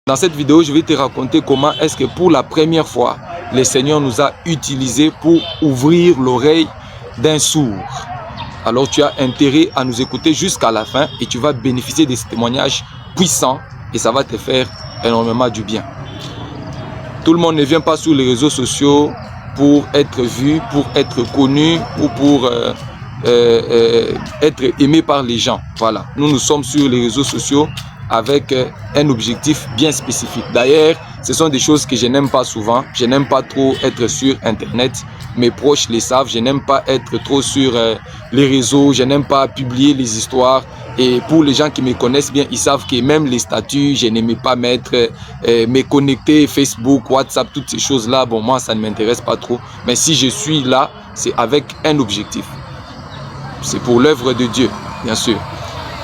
Dans cette vidéo, je vais te raconter comment est-ce que pour la première fois, le Seigneur nous a utilisés pour ouvrir l'oreille d'un sourd. Alors tu as intérêt à nous écouter jusqu'à la fin et tu vas bénéficier de ces témoignages puissants et ça va te faire énormément du bien. Tout le monde ne vient pas sur les réseaux sociaux pour être vu, pour être connu ou pour être aimé par les gens. Voilà, nous sommes sur les réseaux sociaux avec un objectif bien spécifique. D'ailleurs, ce sont des choses que je n'aime pas souvent. Je n'aime pas trop être sur Internet. Mes proches le savent. Je n'aime pas être trop sur les réseaux. Je n'aime pas publier les histoires. Et pour les gens qui me connaissent bien, ils savent que même les statuts, je n'aimais pas mettre, me connecter, Facebook, WhatsApp, toutes ces choses-là. Bon, moi, ça ne m'intéresse pas trop. Mais si je suis là, c'est avec un objectif. C'est pour l'œuvre de Dieu, bien sûr.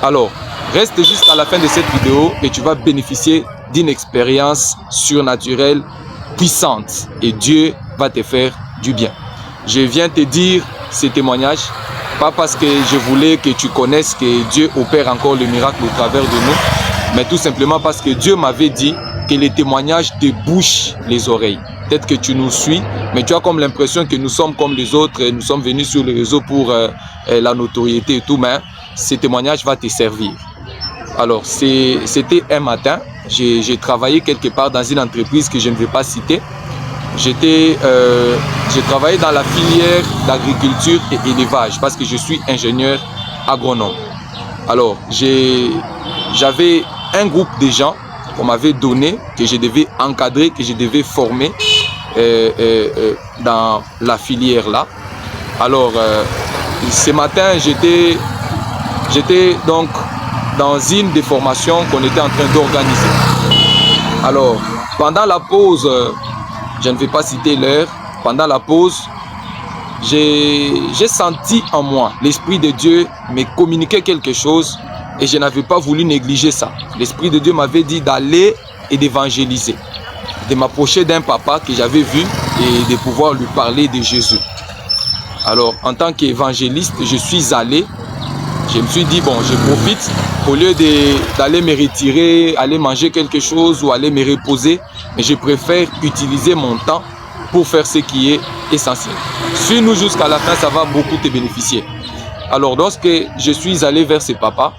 Alors, reste jusqu'à la fin de cette vidéo et tu vas bénéficier d'une expérience surnaturelle puissante et Dieu va te faire du bien. Je viens te dire ces témoignages, pas parce que je voulais que tu connaisses que Dieu opère encore le miracle au travers de nous, mais tout simplement parce que Dieu m'avait dit que les témoignages te bouchent les oreilles. Peut-être que tu nous suis, mais tu as comme l'impression que nous sommes comme les autres, nous sommes venus sur les réseaux pour la notoriété et tout, mais ces témoignages vont te servir. Alors, c'était un matin, j'ai travaillé quelque part dans une entreprise que je ne vais pas citer. J'ai travaillé dans la filière d'agriculture et élevage parce que je suis ingénieur agronome. Alors, j'avais un groupe de gens qu'on m'avait donné, que je devais encadrer, que je devais former dans la filière là. Alors, ce matin, j'étais donc dans une des formations qu'on était en train d'organiser. Alors, pendant la pause, je ne vais pas citer l'heure, pendant la pause, j'ai senti en moi, l'Esprit de Dieu me communiquait quelque chose et je n'avais pas voulu négliger ça. L'Esprit de Dieu m'avait dit d'aller et d'évangéliser, de m'approcher d'un papa que j'avais vu et de pouvoir lui parler de Jésus. Alors, en tant qu'évangéliste, je suis allé. Je me suis dit, bon, je profite, au lieu d'aller me retirer, aller manger quelque chose ou aller me reposer, mais je préfère utiliser mon temps pour faire ce qui est essentiel. Suis-nous jusqu'à la fin, ça va beaucoup te bénéficier. Alors, lorsque je suis allé vers ce papa,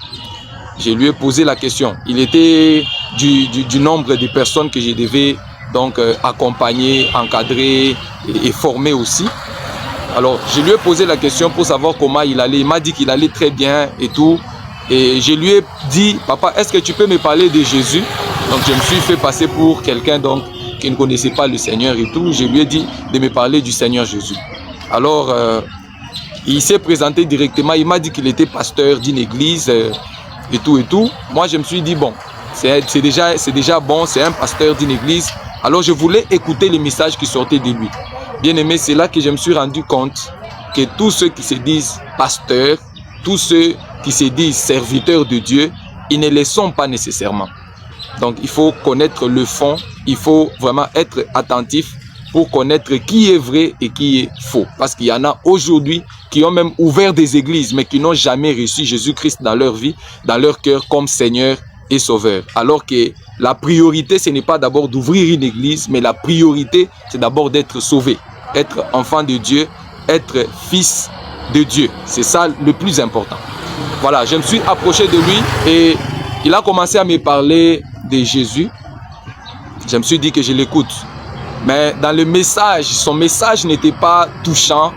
je lui ai posé la question. Il était du nombre de personnes que je devais donc accompagner, encadrer et former aussi. Alors, je lui ai posé la question pour savoir comment il allait. Il m'a dit qu'il allait très bien et tout. Et je lui ai dit, papa, est-ce que tu peux me parler de Jésus? Donc, je me suis fait passer pour quelqu'un donc qui ne connaissait pas le Seigneur et tout. Je lui ai dit de me parler du Seigneur Jésus. Alors, il s'est présenté directement. Il m'a dit qu'il était pasteur d'une église et tout et tout. Moi, je me suis dit, bon, c'est déjà bon, c'est un pasteur d'une église. Alors, je voulais écouter les messages qui sortaient de lui. Bien aimé, c'est là que je me suis rendu compte que tous ceux qui se disent pasteurs, tous ceux qui se disent serviteurs de Dieu, ils ne le sont pas nécessairement. Donc, il faut connaître le fond, il faut vraiment être attentif pour connaître qui est vrai et qui est faux. Parce qu'il y en a aujourd'hui qui ont même ouvert des églises, mais qui n'ont jamais reçu Jésus-Christ dans leur vie, dans leur cœur comme Seigneur et Sauveur. Alors que la priorité, ce n'est pas d'abord d'ouvrir une église, mais la priorité, c'est d'abord d'être sauvé, être enfant de Dieu, être fils de Dieu. C'est ça le plus important. Voilà, je me suis approché de lui et il a commencé à me parler de Jésus. Je me suis dit que je l'écoute. Mais dans le message, son message n'était pas touchant.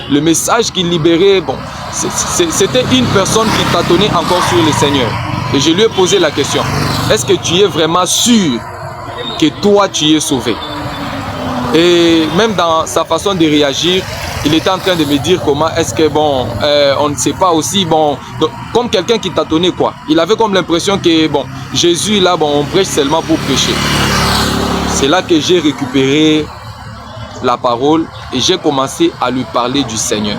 Le message qu'il libérait, bon, c'était une personne qui tâtonnait encore sur le Seigneur. Et je lui ai posé la question, est-ce que tu es vraiment sûr que toi tu es sauvé? Et même dans sa façon de réagir, il était en train de me dire comment est-ce que, bon, on ne sait pas aussi, bon, donc, comme quelqu'un qui tâtonnait quoi. Il avait comme l'impression que, bon, Jésus là, bon, on prêche seulement pour prêcher. C'est là que j'ai récupéré la parole et j'ai commencé à lui parler du Seigneur.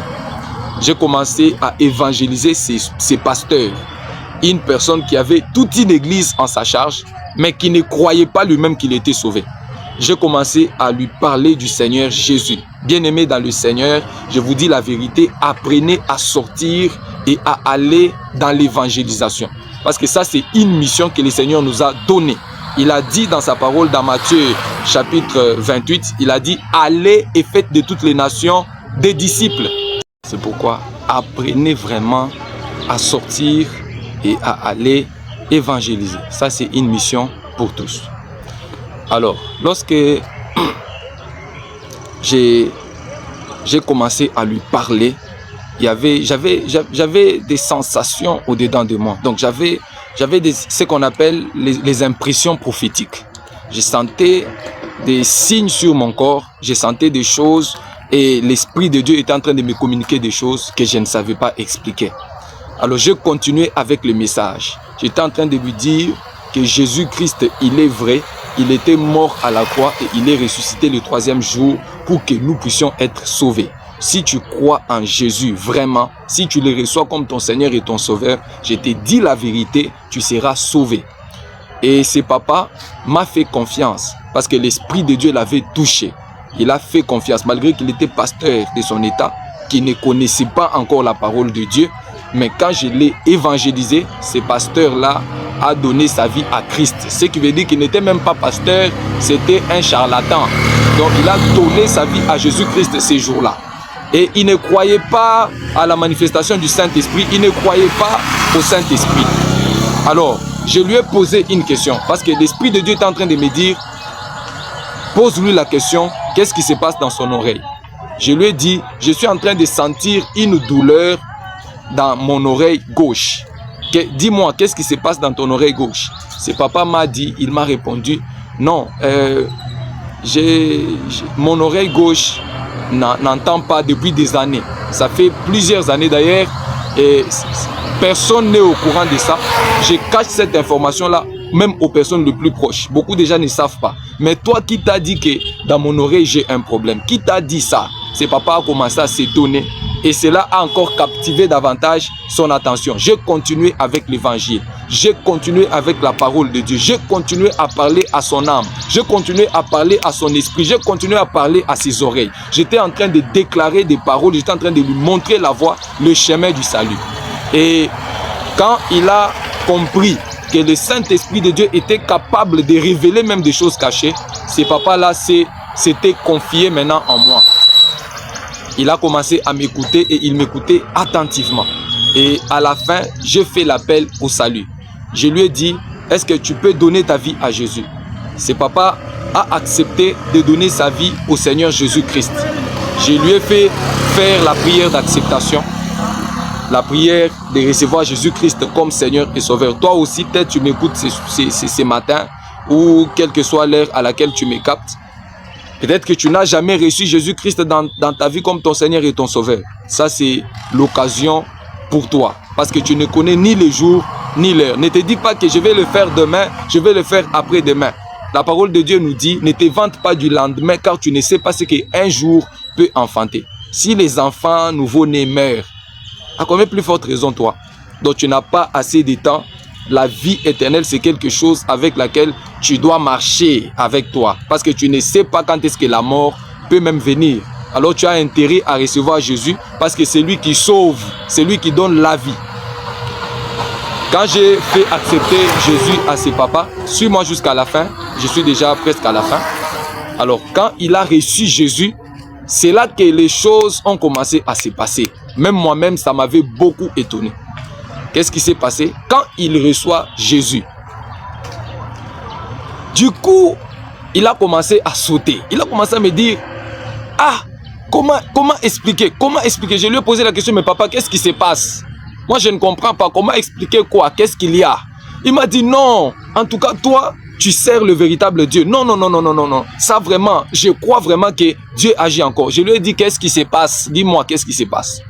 J'ai commencé à évangéliser ses pasteurs. Une personne qui avait toute une église en sa charge, mais qui ne croyait pas lui-même qu'il était sauvé. J'ai commencé à lui parler du Seigneur Jésus. Bien-aimé dans le Seigneur, je vous dis la vérité, apprenez à sortir et à aller dans l'évangélisation. Parce que ça, c'est une mission que le Seigneur nous a donnée. Il a dit dans sa parole dans Matthieu chapitre 28, il a dit « Allez et faites de toutes les nations des disciples ». C'est pourquoi apprenez vraiment à sortir et à aller évangéliser. Ça, c'est une mission pour tous. Alors, lorsque j'ai commencé à lui parler, j'avais des sensations au-dedans de moi. Donc, j'avais ce qu'on appelle les impressions prophétiques. Je sentais des signes sur mon corps, je sentais des choses et l'Esprit de Dieu était en train de me communiquer des choses que je ne savais pas expliquer. Alors, je continuais avec le message. J'étais en train de lui dire que Jésus-Christ, il est vrai, il était mort à la croix et il est ressuscité le 3e jour pour que nous puissions être sauvés. Si tu crois en Jésus vraiment, si tu le reçois comme ton Seigneur et ton Sauveur, je te dis la vérité, tu seras sauvé. Et ce papa m'a fait confiance parce que l'Esprit de Dieu l'avait touché. Il a fait confiance malgré qu'il était pasteur de son état, qu'il ne connaissait pas encore la parole de Dieu. Mais quand je l'ai évangélisé, ce pasteur-là a donné sa vie à Christ. Ce qui veut dire qu'il n'était même pas pasteur, c'était un charlatan. Donc il a donné sa vie à Jésus-Christ ces jours-là. Et il ne croyait pas à la manifestation du Saint-Esprit, il ne croyait pas au Saint-Esprit. Alors, je lui ai posé une question, parce que l'Esprit de Dieu est en train de me dire, pose-lui la question, qu'est-ce qui se passe dans son oreille? Je lui ai dit, je suis en train de sentir une douleur dans mon oreille gauche. Dis-moi, qu'est-ce qui se passe dans ton oreille gauche? Ce papa m'a dit, il m'a répondu, non, mon oreille gauche n'entend pas depuis des années. Ça fait plusieurs années d'ailleurs et personne n'est au courant de ça. Je cache cette information-là même aux personnes les plus proches. Beaucoup de gens ne savent pas. Mais toi, qui t'a dit que dans mon oreille j'ai un problème? Qui t'a dit ça? Ce papa a commencé à s'étonner et cela a encore captivé davantage son attention. J'ai continué avec l'évangile. J'ai continué avec la parole de Dieu. J'ai continué à parler à son âme. J'ai continué à parler à son esprit. J'ai continué à parler à ses oreilles. J'étais en train de déclarer des paroles. J'étais en train de lui montrer la voie, le chemin du salut. Et quand il a compris que le Saint-Esprit de Dieu était capable de révéler même des choses cachées, ce papa-là s'était confié maintenant en moi. Il a commencé à m'écouter et il m'écoutait attentivement. Et à la fin, j'ai fait l'appel au salut. Je lui ai dit, est-ce que tu peux donner ta vie à Jésus? Ce papa a accepté de donner sa vie au Seigneur Jésus-Christ. Je lui ai fait faire la prière d'acceptation, la prière de recevoir Jésus-Christ comme Seigneur et Sauveur. Toi aussi, peut-être tu m'écoutes ce matin ou quelle que soit l'heure à laquelle tu me captes. Peut-être que tu n'as jamais reçu Jésus-Christ dans ta vie comme ton Seigneur et ton Sauveur. Ça, c'est l'occasion pour toi. Parce que tu ne connais ni le jour, ni l'heure. Ne te dis pas que je vais le faire demain, je vais le faire après-demain. La parole de Dieu nous dit, ne te vante pas du lendemain, car tu ne sais pas ce qu'un jour peut enfanter. Si les enfants nouveau-nés meurent, à combien plus forte raison toi? Donc tu n'as pas assez de temps. La vie éternelle, c'est quelque chose avec laquelle tu dois marcher avec toi. Parce que tu ne sais pas quand est-ce que la mort peut même venir. Alors tu as intérêt à recevoir Jésus parce que c'est lui qui sauve, c'est lui qui donne la vie. Quand j'ai fait accepter Jésus à ses papas, suis-moi jusqu'à la fin, je suis déjà presque à la fin. Alors quand il a reçu Jésus, c'est là que les choses ont commencé à se passer. Même moi-même, ça m'avait beaucoup étonné. Qu'est-ce qui s'est passé? Quand il reçoit Jésus, du coup, il a commencé à sauter. Il a commencé à me dire, ah, comment expliquer? Comment expliquer? Je lui ai posé la question, mais papa, qu'est-ce qui se passe? Moi, je ne comprends pas. Comment expliquer quoi? Qu'est-ce qu'il y a? Il m'a dit, non, en tout cas, toi, tu sers le véritable Dieu. Non, non, non, non, non, non, non. Ça vraiment, je crois vraiment que Dieu agit encore. Je lui ai dit, qu'est-ce qui se passe? Dis-moi, qu'est-ce qui se passe?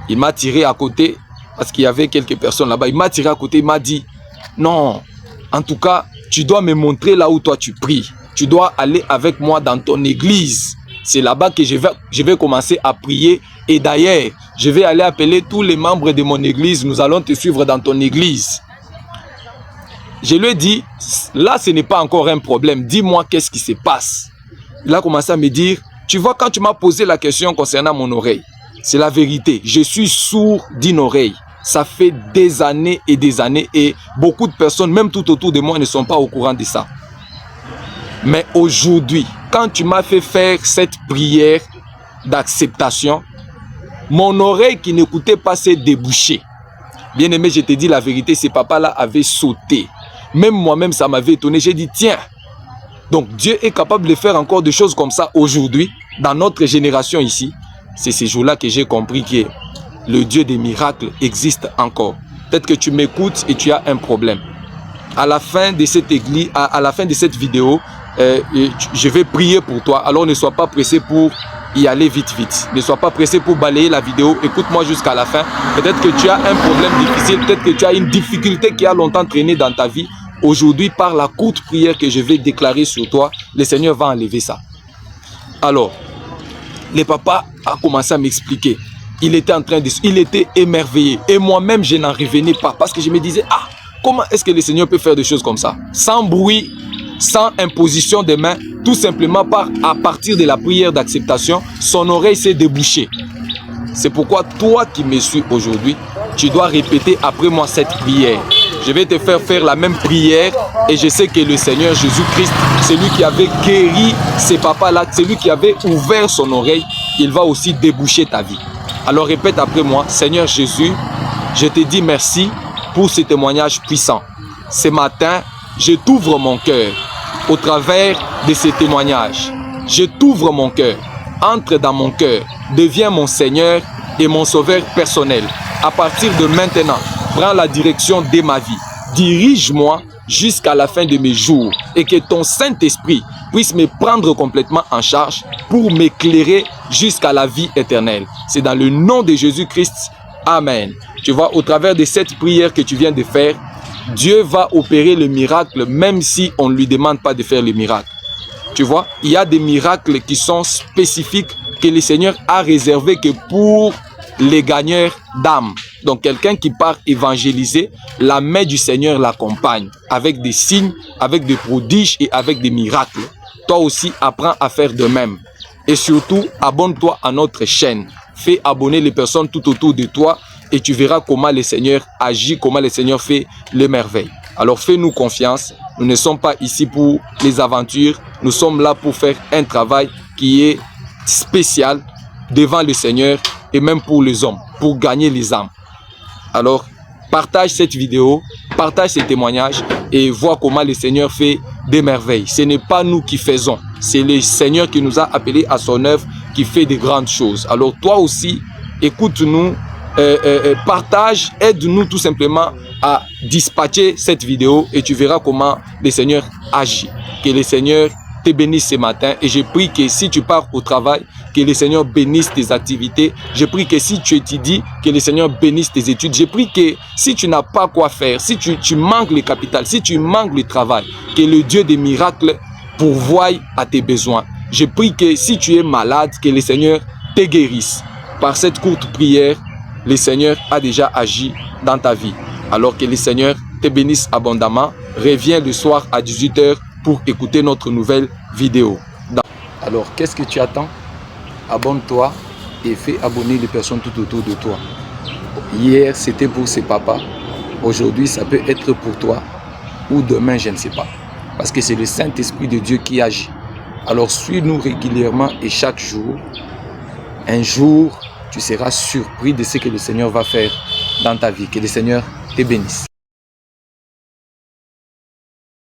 Il m'a tiré à côté. Parce qu'il y avait quelques personnes là-bas. Il m'a tiré à côté, il m'a dit, non, en tout cas, tu dois me montrer là où toi tu pries. Tu dois aller avec moi dans ton église. C'est là-bas que je vais commencer à prier. Et d'ailleurs, je vais aller appeler tous les membres de mon église. Nous allons te suivre dans ton église. Je lui ai dit, là, ce n'est pas encore un problème. Dis-moi qu'est-ce qui se passe. Il a commencé à me dire, tu vois, quand tu m'as posé la question concernant mon oreille, c'est la vérité. Je suis sourd d'une oreille. Ça fait des années et beaucoup de personnes, même tout autour de moi, ne sont pas au courant de ça. Mais aujourd'hui, quand tu m'as fait faire cette prière d'acceptation, mon oreille qui n'écoutait pas s'est débouchée. Bien aimé, je te dis la vérité, ces papas-là avaient sauté. Même moi-même, ça m'avait étonné. J'ai dit, tiens, donc Dieu est capable de faire encore des choses comme ça aujourd'hui, dans notre génération ici. C'est ces jours-là que j'ai compris que le Dieu des miracles existe encore. Peut-être que tu m'écoutes et tu as un problème. À la fin de cette église, à la fin de cette vidéo, je vais prier pour toi. Alors ne sois pas pressé pour y aller vite. Ne sois pas pressé pour balayer la vidéo. Écoute-moi jusqu'à la fin. Peut-être que tu as un problème difficile. Peut-être que tu as une difficulté qui a longtemps traîné dans ta vie. Aujourd'hui, par la courte prière que je vais déclarer sur toi, le Seigneur va enlever ça. Alors, le papa a commencé à m'expliquer. Il était émerveillé. Et moi-même, je n'en revenais pas. Parce que je me disais, ah, comment est-ce que le Seigneur peut faire des choses comme ça? Sans bruit, sans imposition des mains, tout simplement à partir de la prière d'acceptation, son oreille s'est débouchée. C'est pourquoi toi qui me suis aujourd'hui, tu dois répéter après moi cette prière. Je vais te faire la même prière et je sais que le Seigneur Jésus-Christ, celui qui avait guéri ces papas-là, celui qui avait ouvert son oreille, il va aussi déboucher ta vie. Alors répète après moi, Seigneur Jésus, je te dis merci pour ce témoignage puissant. Ce matin, je t'ouvre mon cœur au travers de ces témoignages. Je t'ouvre mon cœur. Entre dans mon cœur. Deviens mon Seigneur et mon Sauveur personnel. À partir de maintenant, prends la direction de ma vie. Dirige-moi jusqu'à la fin de mes jours et que ton Saint-Esprit puisse me prendre complètement en charge pour m'éclairer jusqu'à la vie éternelle. C'est dans le nom de Jésus-Christ. Amen. Tu vois, au travers de cette prière que tu viens de faire, Dieu va opérer le miracle même si on ne lui demande pas de faire le miracle. Tu vois, il y a des miracles qui sont spécifiques que le Seigneur a réservés que pour les gagneurs d'âme. Donc quelqu'un qui part évangéliser, la main du Seigneur l'accompagne avec des signes, avec des prodiges et avec des miracles. Toi aussi, apprends à faire de même. Et surtout, abonne-toi à notre chaîne. Fais abonner les personnes tout autour de toi et tu verras comment le Seigneur agit, comment le Seigneur fait les merveilles. Alors fais-nous confiance. Nous ne sommes pas ici pour les aventures. Nous sommes là pour faire un travail qui est spécial devant le Seigneur et même pour les hommes, pour gagner les âmes. Alors, partage cette vidéo, partage ces témoignages et vois comment le Seigneur fait des merveilles. Ce n'est pas nous qui faisons, c'est le Seigneur qui nous a appelés à son œuvre, qui fait de grandes choses. Alors toi aussi, écoute-nous, partage, aide-nous tout simplement à dispatcher cette vidéo et tu verras comment le Seigneur agit. Que le Seigneur te bénisse ce matin et je prie que si tu pars au travail, que le Seigneur bénisse tes activités. Je prie que si tu étudies, que le Seigneur bénisse tes études. Je prie que si tu n'as pas quoi faire, si tu manques le capital, si tu manques le travail, que le Dieu des miracles pourvoie à tes besoins. Je prie que si tu es malade, que le Seigneur te guérisse. Par cette courte prière, le Seigneur a déjà agi dans ta vie. Alors que le Seigneur te bénisse abondamment. Reviens le soir à 18 h pour écouter notre nouvelle vidéo. Alors, qu'est-ce que tu attends? Abonne-toi et fais abonner les personnes tout autour de toi. Hier, c'était pour ses papas. Aujourd'hui, ça peut être pour toi. Ou demain, je ne sais pas. Parce que c'est le Saint-Esprit de Dieu qui agit. Alors, suis-nous régulièrement et chaque jour. Un jour, tu seras surpris de ce que le Seigneur va faire dans ta vie. Que le Seigneur te bénisse.